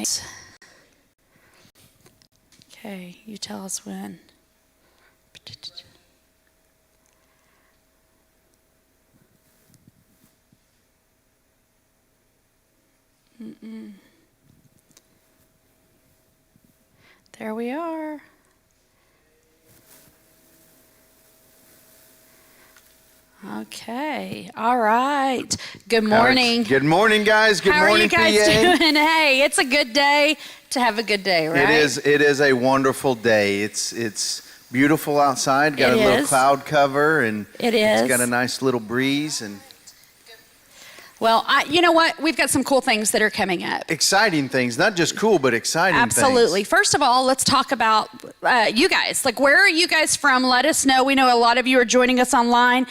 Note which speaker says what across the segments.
Speaker 1: right. Okay, you tell us when. There we are. Okay. All right. Good morning.
Speaker 2: Good morning, guys. Good morning,
Speaker 1: How are you guys
Speaker 2: PA.
Speaker 1: doing? Hey, it's a good day to have a good day, right?
Speaker 2: It is a wonderful day. It's beautiful outside. Got a little cloud cover, and it's got a nice little breeze. And
Speaker 1: well, you know what? We've got some cool things that are coming up.
Speaker 2: Exciting things, not just cool, but exciting things.
Speaker 1: Absolutely. First of all, let's talk about you guys. Like, where are you guys from? Let us know. We know a lot of you are joining us online.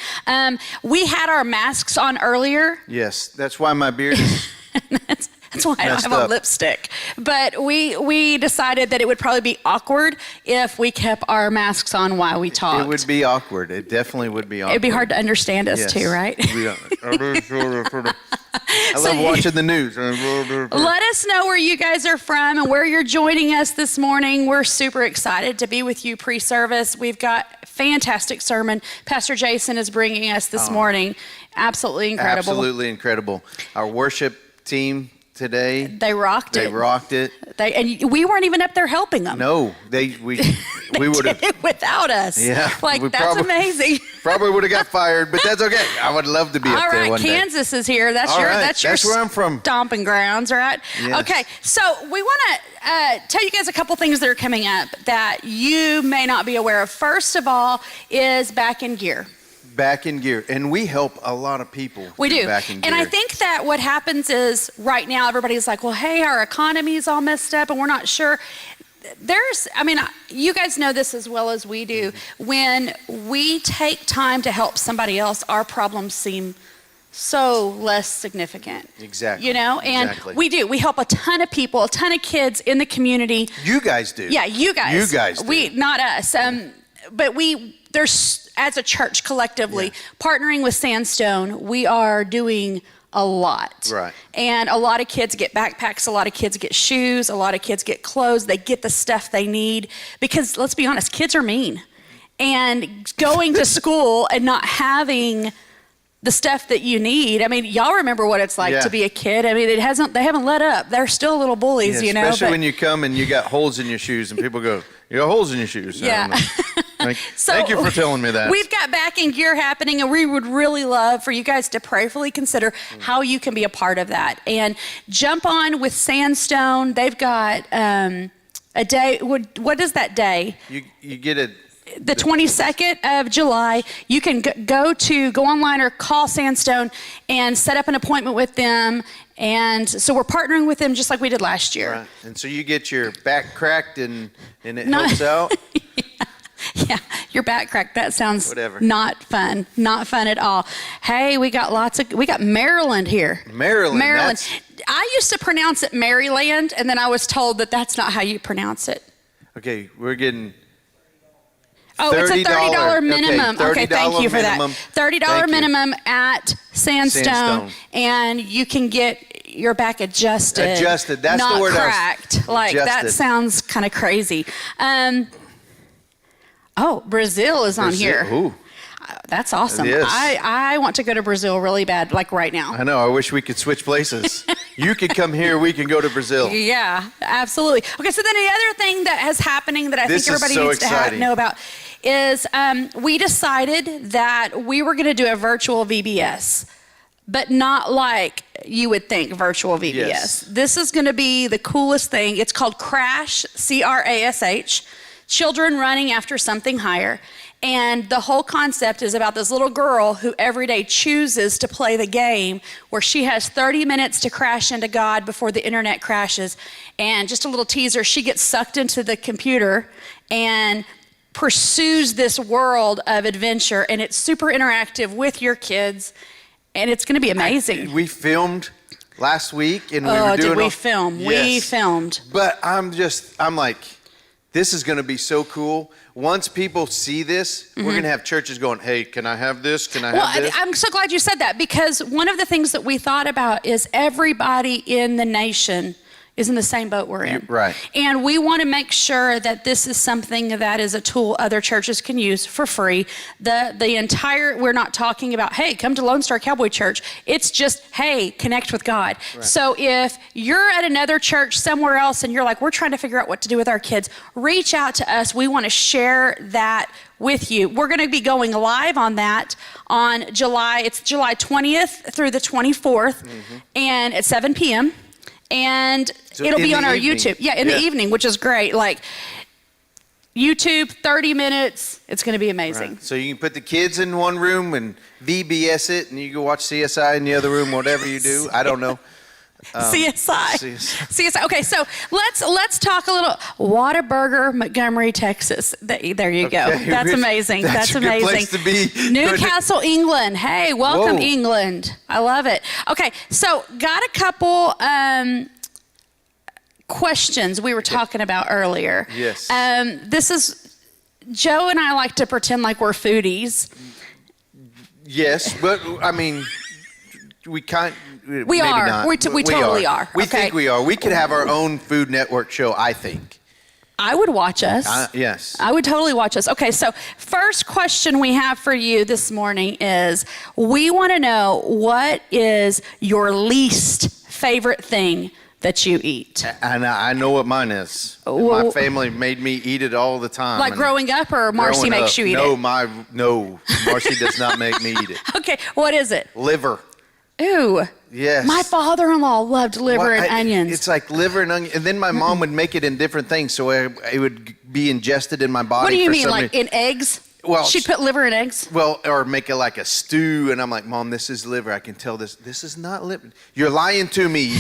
Speaker 1: We had our masks on earlier.
Speaker 2: Yes, that's why my beard is
Speaker 1: That's why I don't have a lipstick. But we decided that it would probably be awkward if we kept our masks on while we talked.
Speaker 2: It would be awkward. It definitely would be awkward.
Speaker 1: It'd be hard to understand us too, right?
Speaker 2: I love watching the news.
Speaker 1: Let us know where you guys are from and where you're joining us this morning. We're super excited to be with you pre-service. We've got a fantastic sermon Pastor Jason is bringing us this morning. Absolutely incredible.
Speaker 2: Absolutely incredible. Our worship team today.
Speaker 1: They rocked it.
Speaker 2: They rocked it.
Speaker 1: And we weren't even up there helping them.
Speaker 2: No, we would have
Speaker 1: did it without us.
Speaker 2: Yeah,
Speaker 1: that's amazing.
Speaker 2: Probably would have got fired, but that's okay. I would love to be up there one day.
Speaker 1: Kansas is here. That's your
Speaker 2: where I'm from.
Speaker 1: Stomping grounds, right?
Speaker 2: Yes.
Speaker 1: Okay, so we want to tell you guys a couple things that are coming up that you may not be aware of. First of all is Back in Gear.
Speaker 2: Back in Gear, and we help a lot of people.
Speaker 1: We do.
Speaker 2: Back in Gear.
Speaker 1: And I think that what happens is right now everybody's like, well, hey, our economy's all messed up and we're not sure. You guys know this as well as we do. When we take time to help somebody else, our problems seem so less significant.
Speaker 2: Exactly.
Speaker 1: You know, and we do. We help a ton of people, a ton of kids in the community.
Speaker 2: You guys do.
Speaker 1: Yeah, you guys.
Speaker 2: You guys do.
Speaker 1: Not us. But there's, as a church collectively, partnering with Sandstone, we are doing a lot.
Speaker 2: Right.
Speaker 1: And a lot of kids get backpacks, a lot of kids get shoes, a lot of kids get clothes, they get the stuff they need. Because let's be honest, kids are mean. And going to school and not having the stuff that you need. I mean, y'all remember what it's like to be a kid. I mean, they haven't let up. They're still little bullies, you know.
Speaker 2: Especially when you come and you got holes in your shoes and people go, you got holes in your shoes.
Speaker 1: Yeah.
Speaker 2: Thank you for telling me that.
Speaker 1: We've got Back in Gear happening, and we would really love for you guys to prayerfully consider how you can be a part of that. And jump on with Sandstone. They've got a day. What is that day?
Speaker 2: You get it.
Speaker 1: The 22nd of July, you can go online or call Sandstone and set up an appointment with them. And so we're partnering with them just like we did last year.
Speaker 2: Right. And so you get your back cracked and it helps out.
Speaker 1: Yeah, your back cracked. That sounds not fun. Not fun at all. Hey, we got Maryland here.
Speaker 2: Maryland.
Speaker 1: I used to pronounce it Maryland, and then I was told that that's not how you pronounce it.
Speaker 2: Okay, we're getting...
Speaker 1: Oh, it's a $30 minimum. Okay, thank you for that. $30 minimum at Sandstone, and you can get your back adjusted.
Speaker 2: Adjusted, that's
Speaker 1: not
Speaker 2: the word.
Speaker 1: Not cracked. Like, that sounds kind of crazy. Brazil is on here.
Speaker 2: Ooh.
Speaker 1: That's awesome.
Speaker 2: It is.
Speaker 1: I want to go to Brazil really bad, like right now.
Speaker 2: I know. I wish we could switch places. You could come here. We can go to Brazil.
Speaker 1: Yeah, absolutely. Okay, so then the other thing that is happening that I think everybody needs to know about is we decided that we were going to do a virtual VBS, but not like you would think virtual VBS.
Speaker 2: Yes.
Speaker 1: This is going to be the coolest thing. It's called CRASH, C-R-A-S-H, Children Running After Something Higher. And the whole concept is about this little girl who every day chooses to play the game where she has 30 minutes to crash into God before the internet crashes. And just a little teaser, she gets sucked into the computer and pursues this world of adventure. And it's super interactive with your kids. And it's going to be amazing.
Speaker 2: We filmed last week. And we were doing
Speaker 1: did we film?
Speaker 2: Yes.
Speaker 1: We filmed.
Speaker 2: But I'm like, this is going to be so cool. Once people see this, we're going to have churches going, hey, can I have this? Can I have this?
Speaker 1: I'm so glad you said that, because one of the things that we thought about is everybody in the nation is in the same boat we're in.
Speaker 2: Right.
Speaker 1: And we want to make sure that this is something that is a tool other churches can use for free. We're not talking about, hey, come to Lone Star Cowboy Church. It's just, hey, connect with God. Right. So if you're at another church somewhere else and you're like, we're trying to figure out what to do with our kids, reach out to us. We want to share that with you. We're going to be going live on that on July 20th through the 24th, and at 7 p.m. And so it'll be on our YouTube. Yeah, in the evening, which is great. Like YouTube, 30 minutes. It's going to be amazing.
Speaker 2: Right. So you can put the kids in one room and VBS it, and you can watch CSI in the other room, whatever you do. I don't know.
Speaker 1: CSI. Okay, so let's talk a little. Whataburger, Montgomery, Texas. There you go.
Speaker 2: Okay,
Speaker 1: That's amazing. That's amazing.
Speaker 2: Good place to be.
Speaker 1: Newcastle, England. Hey, welcome, England. I love it. Okay, so got a couple questions we were talking about earlier.
Speaker 2: Yes.
Speaker 1: This is Joe and I like to pretend like we're foodies.
Speaker 2: Yes, but I mean, we can't.
Speaker 1: We are.
Speaker 2: Not.
Speaker 1: We totally are.
Speaker 2: We think we are. We could have our own Food Network show, I think.
Speaker 1: I would watch us.
Speaker 2: Yes.
Speaker 1: I would totally watch us. Okay, so first question we have for you this morning is, we want to know, what is your least favorite thing that you eat?
Speaker 2: And I know what mine is. My family made me eat it all the time.
Speaker 1: Like growing up, or Marcy makes you eat it?
Speaker 2: No, Marcy does not make me eat it.
Speaker 1: Okay, what is it?
Speaker 2: Liver.
Speaker 1: Ooh.
Speaker 2: Yes.
Speaker 1: My father-in-law loved liver and onions.
Speaker 2: It's like liver and onions. And then my mom would make it in different things, so it would be ingested in my body.
Speaker 1: What do you mean, like in eggs?
Speaker 2: Well,
Speaker 1: she'd put liver in eggs?
Speaker 2: Well, or make it like a stew, and I'm like, Mom, this is liver. I can tell this is not liver. You're lying to me.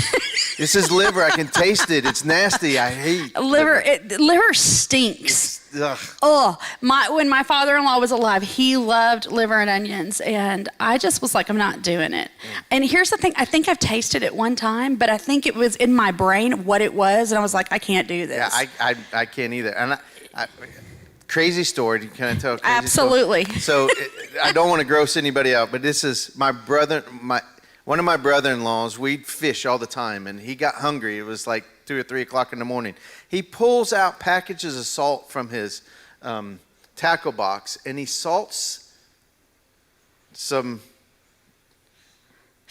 Speaker 2: This is liver. I can taste it. It's nasty. I hate
Speaker 1: liver. Liver stinks. When my father-in-law was alive, he loved liver and onions, and I just was like, I'm not doing it. And here's the thing. I think I've tasted it one time, but I think it was in my brain what it was, and I was like, I can't do this.
Speaker 2: Yeah, I can't either. And crazy story. Can I tell a crazy
Speaker 1: Absolutely.
Speaker 2: Story? So I don't want to gross anybody out, but this is one of my brother-in-laws. We'd fish all the time, and he got hungry. It was like 2 or 3 o'clock in the morning. He pulls out packages of salt from his tackle box, and he salts some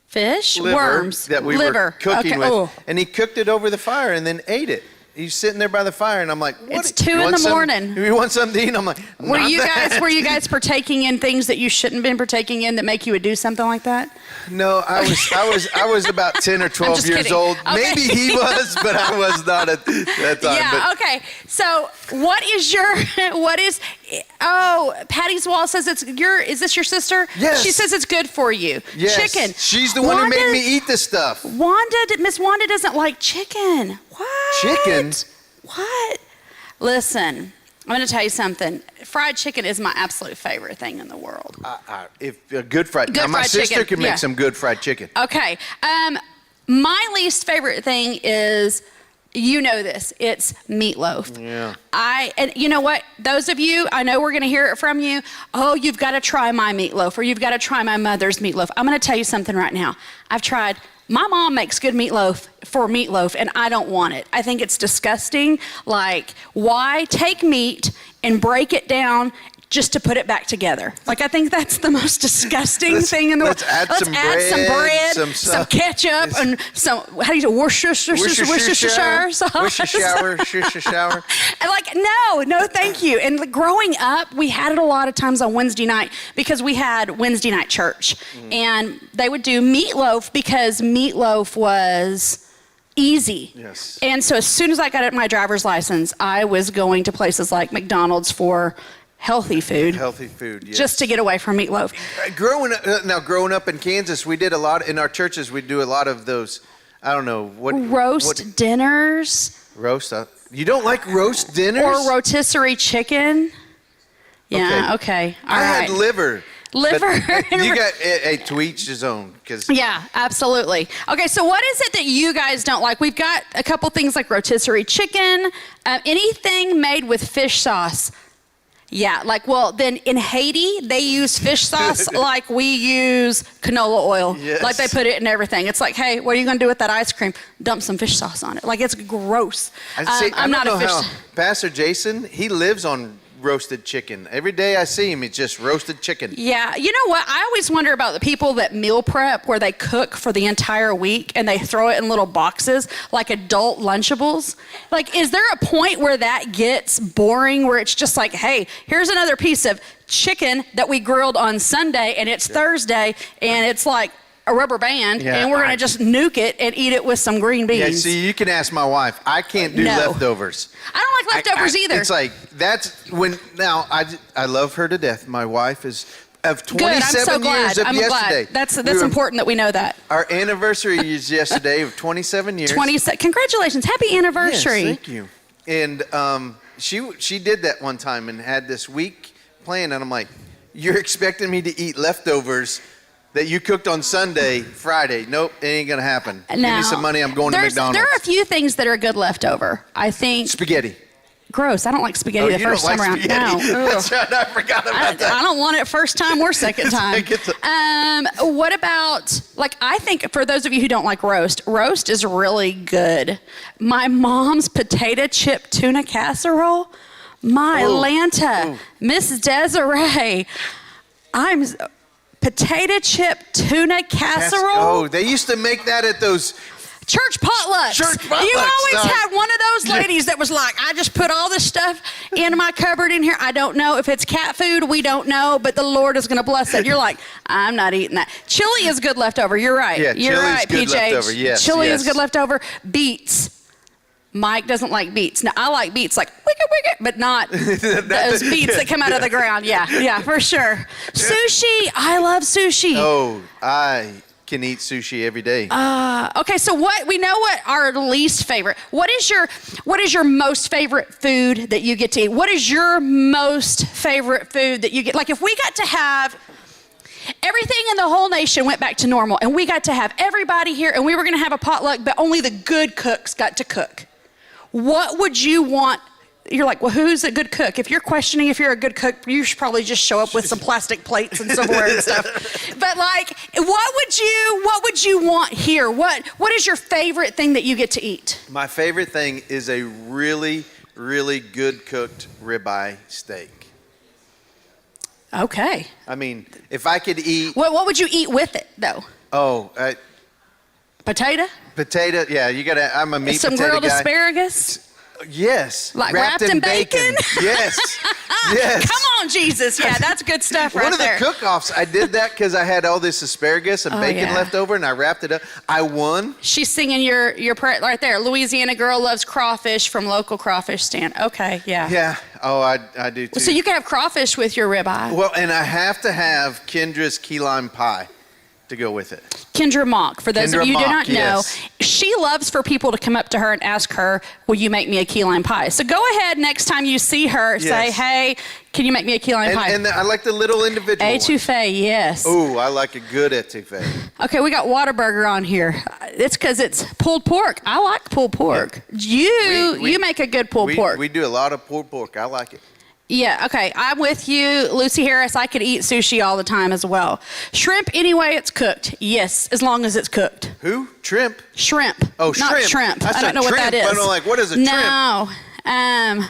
Speaker 1: fish,
Speaker 2: worms that we were cooking with, and he cooked it over the fire and then ate it. He's sitting there by the fire, and I'm like, what?
Speaker 1: It's 2 in the morning.
Speaker 2: You want something to eat? I'm like,
Speaker 1: were you guys partaking in things that you shouldn't have been partaking in that make you would do something like that?
Speaker 2: No, I was about 10 or 12 years
Speaker 1: kidding.
Speaker 2: old.
Speaker 1: Okay.
Speaker 2: Maybe he was, but I was not at that time.
Speaker 1: Yeah, okay. So Patty's Wall says is this your sister?
Speaker 2: Yes.
Speaker 1: She says it's good for you.
Speaker 2: Yes.
Speaker 1: Chicken.
Speaker 2: She's the one who made me eat this stuff.
Speaker 1: Miss Wanda doesn't like chicken. What?
Speaker 2: Chicken?
Speaker 1: What? Listen, I'm going to tell you something. Fried chicken is my absolute favorite thing in the world.
Speaker 2: Good fried chicken. My sister can make some good fried chicken.
Speaker 1: Okay. My least favorite thing is, you know this, it's meatloaf.
Speaker 2: Yeah.
Speaker 1: And you know what? Those of you, I know we're going to hear it from you. Oh, you've got to try my meatloaf, or you've got to try my mother's meatloaf. I'm going to tell you something right now. I've tried. My mom makes good meatloaf, and I don't want it. I think it's disgusting. Like, why take meat and break it down just to put it back together? Like, I think that's the most disgusting thing in the world.
Speaker 2: Let's add some bread,
Speaker 1: some ketchup, and some, how do you say, Worcestershire sauce.
Speaker 2: Worcestershire.
Speaker 1: And like, no, thank you. And like, growing up, we had it a lot of times on Wednesday night because we had Wednesday night church. And they would do meatloaf because meatloaf was easy.
Speaker 2: Yes.
Speaker 1: And so as soon as I got my driver's license, I was going to places like McDonald's for healthy food.
Speaker 2: Yes.
Speaker 1: Just to get away from meatloaf.
Speaker 2: Growing up in Kansas, we did a lot, in our churches, we do a lot of those, I don't know.
Speaker 1: Roast dinners.
Speaker 2: Roast? You don't like roast dinners?
Speaker 1: Or rotisserie chicken. Yeah, okay. All right.
Speaker 2: I had liver.
Speaker 1: Liver.
Speaker 2: You got to each his own.
Speaker 1: Yeah, absolutely. Okay, so what is it that you guys don't like? We've got a couple things like rotisserie chicken, anything made with fish sauce. Yeah, like, well, then in Haiti, they use fish sauce like we use canola oil.
Speaker 2: Yes.
Speaker 1: Like they put it in everything. It's like, hey, what are you going to do with that ice cream? Dump some fish sauce on it. Like, it's gross.
Speaker 2: I
Speaker 1: I'm not
Speaker 2: don't
Speaker 1: a
Speaker 2: know
Speaker 1: fish.
Speaker 2: how Pastor Jason, he lives on roasted chicken. Every day I see him, it's just roasted chicken.
Speaker 1: Yeah, you know what? I always wonder about the people that meal prep where they cook for the entire week and they throw it in little boxes like adult Lunchables. Like, is there a point where that gets boring where it's just like, hey, here's another piece of chicken that we grilled on Sunday and it's Thursday and it's like a rubber band and we're going to just nuke it and eat it with some green beans.
Speaker 2: Yeah, see, you can ask my wife. I can't do leftovers.
Speaker 1: I don't like leftovers either.
Speaker 2: It's like, that's when, now, I love her to death. My wife is of 27
Speaker 1: Good, I'm so glad.
Speaker 2: years of
Speaker 1: I'm
Speaker 2: yesterday.
Speaker 1: glad. That's important that we know that.
Speaker 2: Our anniversary is yesterday of 27 years.
Speaker 1: Congratulations. Happy anniversary.
Speaker 2: Yes, thank you. And she did that one time and had this week planned, and I'm like, you're expecting me to eat leftovers that you cooked on Sunday, Friday? Nope, it ain't gonna happen. Give me some money, I'm going to McDonald's.
Speaker 1: There are a few things that are good leftover. I think.
Speaker 2: Spaghetti.
Speaker 1: Gross. I don't like spaghetti the first time around. No.
Speaker 2: That's right, I forgot about that.
Speaker 1: I don't want it first time or second time. What about, like, I think for those of you who don't like roast is really good. My mom's potato chip tuna casserole, my Lanta, Miss Desiree, potato chip tuna casserole.
Speaker 2: Oh, they used to make that at those
Speaker 1: church potlucks. You always had one of those ladies that was like, I just put all this stuff in my cupboard in here. I don't know if it's cat food. We don't know, but the Lord is going to bless it. You're like, I'm not eating that. Chili is good leftover. You're right.
Speaker 2: Yeah,
Speaker 1: You're right,
Speaker 2: good
Speaker 1: PJ.
Speaker 2: leftover. Yes,
Speaker 1: Chili
Speaker 2: yes.
Speaker 1: is good leftover. Beets. Mike doesn't like beets. Now, I like beets like wiggle, but not those beets that come out of the ground. Yeah, for sure. Sushi. I love sushi.
Speaker 2: Oh, I can eat sushi every day.
Speaker 1: Okay, so we know what our least favorite. What is your most favorite food that you get to eat? What is your most favorite food that you get? Like, if we got to have everything in the whole nation went back to normal and we got to have everybody here and we were going to have a potluck, but only the good cooks got to cook. What would you want? You're like, well, who's a good cook? If you're questioning if you're a good cook, you should probably just show up with some plastic plates and silverware and stuff. But like, what would you want here? What is your favorite thing that you get to eat?
Speaker 2: My favorite thing is a really, really good cooked ribeye steak.
Speaker 1: Okay.
Speaker 2: I mean, if I could eat.
Speaker 1: What would you eat with it though?
Speaker 2: Oh,
Speaker 1: potato?
Speaker 2: Potato, yeah, I'm a meat
Speaker 1: some
Speaker 2: potato
Speaker 1: grilled
Speaker 2: guy.
Speaker 1: asparagus?
Speaker 2: Yes.
Speaker 1: Like wrapped in bacon?
Speaker 2: Yes. Yes.
Speaker 1: Come on, Jesus. Yeah, that's good stuff right there.
Speaker 2: One of the cook-offs, I did that because I had all this asparagus and bacon left over, and I wrapped it up. I won.
Speaker 1: She's singing your prayer right there. Louisiana girl loves crawfish from local crawfish stand. Okay, yeah.
Speaker 2: Yeah. Oh, I do too.
Speaker 1: So you can have crawfish with your ribeye.
Speaker 2: Well, and I have to have Kendra's key lime pie to go with it.
Speaker 1: Kendra Mock, for those of you who do not know,
Speaker 2: yes.
Speaker 1: She loves for people to come up to her and ask her, will you make me a key lime pie? So go ahead next time you see her, say, hey, can you make me a key lime pie?
Speaker 2: And I like the little individual
Speaker 1: Etouffee, yes.
Speaker 2: Ooh, I like a good etouffee.
Speaker 1: Okay, we got Whataburger on here. It's because it's pulled pork. I like pulled pork. Yeah. You make a good pulled pork.
Speaker 2: We do a lot of pulled pork. I like it.
Speaker 1: Yeah, okay, I'm with you, Lucy Harris. I could eat sushi all the time as well. Shrimp, anyway, it's cooked. Yes, as long as it's cooked.
Speaker 2: Who? Shrimp?
Speaker 1: Shrimp.
Speaker 2: Oh,
Speaker 1: not shrimp. I don't know what that is.
Speaker 2: I don't like, what is a shrimp?
Speaker 1: No.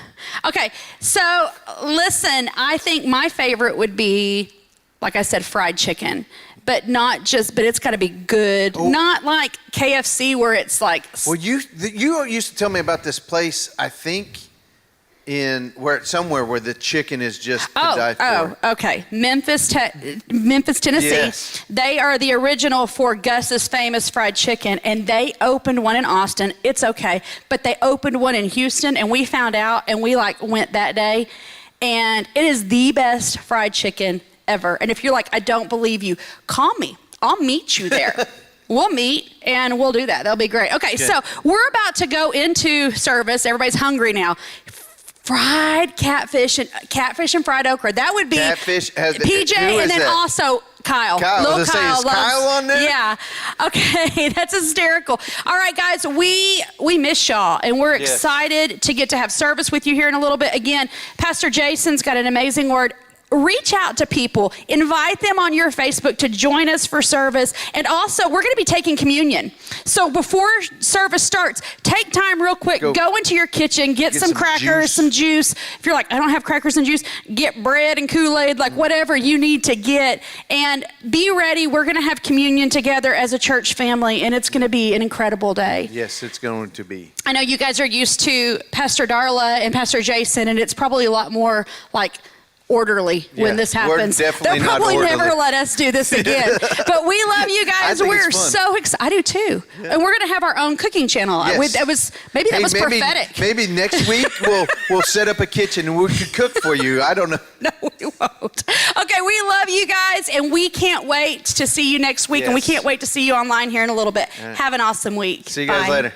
Speaker 1: Okay, so listen, I think my favorite would be, like I said, fried chicken. But it's got to be good. Oh. Not like KFC where it's like.
Speaker 2: Well, you used to tell me about this place, I think, somewhere where the chicken is just to die for.
Speaker 1: Oh, okay. Memphis, Tennessee.
Speaker 2: Yes.
Speaker 1: They are the original for Gus's famous fried chicken, and they opened one in Austin. It's okay, but they opened one in Houston, and we found out, and we went that day, and it is the best fried chicken ever. And if you're like, I don't believe you, call me. I'll meet you there. We'll meet and we'll do that. That'll be great. Okay, so we're about to go into service. Everybody's hungry now. fried catfish and fried okra. That would be
Speaker 2: Catfish has the,
Speaker 1: PJ,
Speaker 2: who is
Speaker 1: and then
Speaker 2: that?
Speaker 1: also Kyle.
Speaker 2: Kyle,
Speaker 1: Little
Speaker 2: I was gonna say,
Speaker 1: Kyle
Speaker 2: is
Speaker 1: loves,
Speaker 2: Kyle on there?
Speaker 1: Yeah. Okay, that's hysterical. All right, guys, we miss y'all, and we're
Speaker 2: Yes.
Speaker 1: excited to get to have service with you here in a little bit. Again, Pastor Jason's got an amazing word. Reach out to people, invite them on your Facebook to join us for service. And also, we're going to be taking communion. So before service starts, take time real quick, go into your kitchen, get some crackers,
Speaker 2: juice.
Speaker 1: some juice. If you're like, I don't have crackers and juice, get bread and Kool-Aid, like whatever you need to get. And be ready. We're going to have communion together as a church family, and it's going to be an incredible day.
Speaker 2: Yes, it's going to be.
Speaker 1: I know you guys are used to Pastor Darla and Pastor Jason, and it's probably a lot more like orderly when this happens.
Speaker 2: We're definitely
Speaker 1: They'll
Speaker 2: not
Speaker 1: probably
Speaker 2: orderly.
Speaker 1: never let us do this again. But we love you guys.
Speaker 2: think
Speaker 1: We're
Speaker 2: it's fun.
Speaker 1: so excited. I do too.
Speaker 2: Yeah.
Speaker 1: And we're going to have our own cooking channel.
Speaker 2: Yes.
Speaker 1: That was maybe prophetic.
Speaker 2: Maybe next week we'll set up a kitchen and we could cook for you. I don't know.
Speaker 1: No, we won't. Okay, we love you guys, and we can't wait to see you next week, and we
Speaker 2: Yes.
Speaker 1: can't wait to see you online here in a little bit. Have an awesome week.
Speaker 2: See you guys
Speaker 1: Bye.
Speaker 2: later.